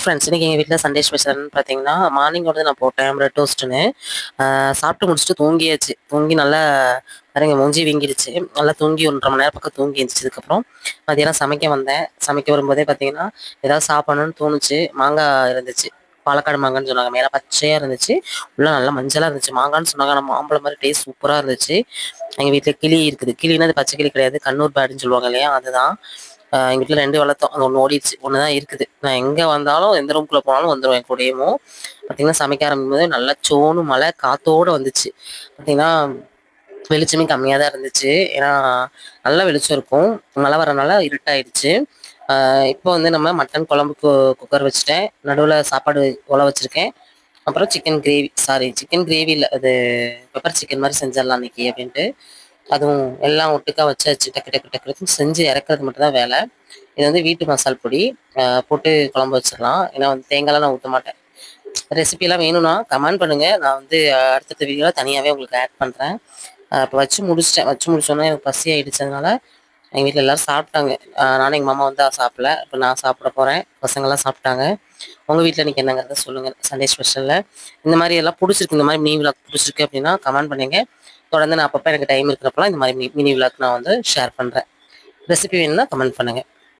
Friends, இன்னைக்கு எங்கள் வீட்டில் சண்டே ஸ்பெஷல்னு பார்த்தீங்கன்னா, மார்னிங் வந்து நான் போட்டேன் பிரெட் டோஸ்ட்டுன்னு. சாப்பிட்டு முடிச்சுட்டு தூங்கியாச்சு. தூங்கி நல்லா பாருங்க மூஞ்சி வீங்கிடுச்சு. நல்லா தூங்கி 1 1/2 மணி நேரம் பக்கம் தூங்கி எந்திரிச்சதுக்கப்புறம், மதியானம் சமைக்க வந்தேன். சமைக்க வரும்போதே பார்த்தீங்கன்னா, ஏதாவது சாப்பிடணும்னு தோணுச்சு. மாங்காய் இருந்துச்சு. பாலக்காடு மாங்கான்னு சொன்னாங்க. மேலே பச்சையா இருந்துச்சு. உள்ள நல்லா மஞ்சளா இருந்துச்சு. மாங்கான்னு சொன்னாங்க. ஆனா மாம்பழம் மாரி டேஸ்ட் சூப்பரா இருந்துச்சு. எங்க வீட்ல கிளி இருக்குது. கிளின்னா அது பச்சை கிளி கிடையாது. கண்ணூர் பேர்டுன்னு சொல்லுவாங்க இல்லையா? அதுதான். எங்க வீட்ல 2 வளர்த்தோம். அது 1 ஓடிருச்சு. 1 தான் இருக்குது. நான் எங்க வந்தாலும் எந்த ரூம்குள்ள போனாலும் வந்துரும் என் கூடயேவும். பார்த்தீங்கன்னா, சமைக்க ஆரம்பிக்கும்போது நல்லா சோன்னு மழை காத்தோட வந்துச்சு. பார்த்தீங்கன்னா, வெளிச்சமே கம்மியா தான் இருந்துச்சு. ஏன்னா, நல்ல வெளிச்சம் இருக்கும். மழை வரனால இருட்டாயிடுச்சு. இப்போ வந்து நம்ம மட்டன் குழம்புக்கு குக்கர் வச்சுட்டேன். நடுவுல சாப்பாடு ஒல வச்சிருக்கேன். அப்புறம் சிக்கன் கிரேவி இல்ல. அது பெப்பர் சிக்கன் மாரி செஞ்சிடலாம் இன்னைக்கு அப்படின்ட்டு. அதுவும் எல்லாம் ஒட்டுக்கா வச்சாச்சு. டக்கு டக்கு டக்கு டக்குன்னு செஞ்சு இறக்குறது மட்டும் தான் வேலை. இது வந்து வீட்டு மசால் பொடி. போட்டு குழம்பு வச்சிடலாம். ஏன்னா வந்து தேங்காய்லாம் நான் ஊத்த மாட்டேன். ரெசிபிலாம் வேணும்னா கமெண்ட் பண்ணுங்க. நான் வந்து அடுத்தடுத்த வீடியோல தனியாவே உங்களுக்கு ஆட் பண்றேன். இப்போ வச்சு முடிச்சுட்டேன். வச்சு முடிச்சோனே எனக்கு பசி ஆயிடுச்சதுனால எங்க வீட்ல எல்லாரும் சாப்பிட்டாங்க. நானும் எங்க மாமா வந்து சாப்பிடல. இப்போ நான் சாப்பிட போறேன். பசங்கலாம் சாப்பிட்டாங்க. உங்க வீட்ல இன்னைக்கு என்னங்கிறத சொல்லுங்க. சண்டே ஸ்பெஷல்ல இந்த மாரி எல்லாம் புடிச்சிருக்கு. இந்த மாரி மினி விளாக் புடிச்சிருக்கு அப்படின்னா கமெண்ட் பண்ணுங்க. தொடர்ந்து நான் அப்பப்போ எனக்கு டைம் இருக்கிறப்பலாம் இந்த மாரி மினி விளாக் நான் வந்து ஷேர் பண்றேன். ரெசிபி வேணும்னா கமெண்ட் பண்ணுங்க.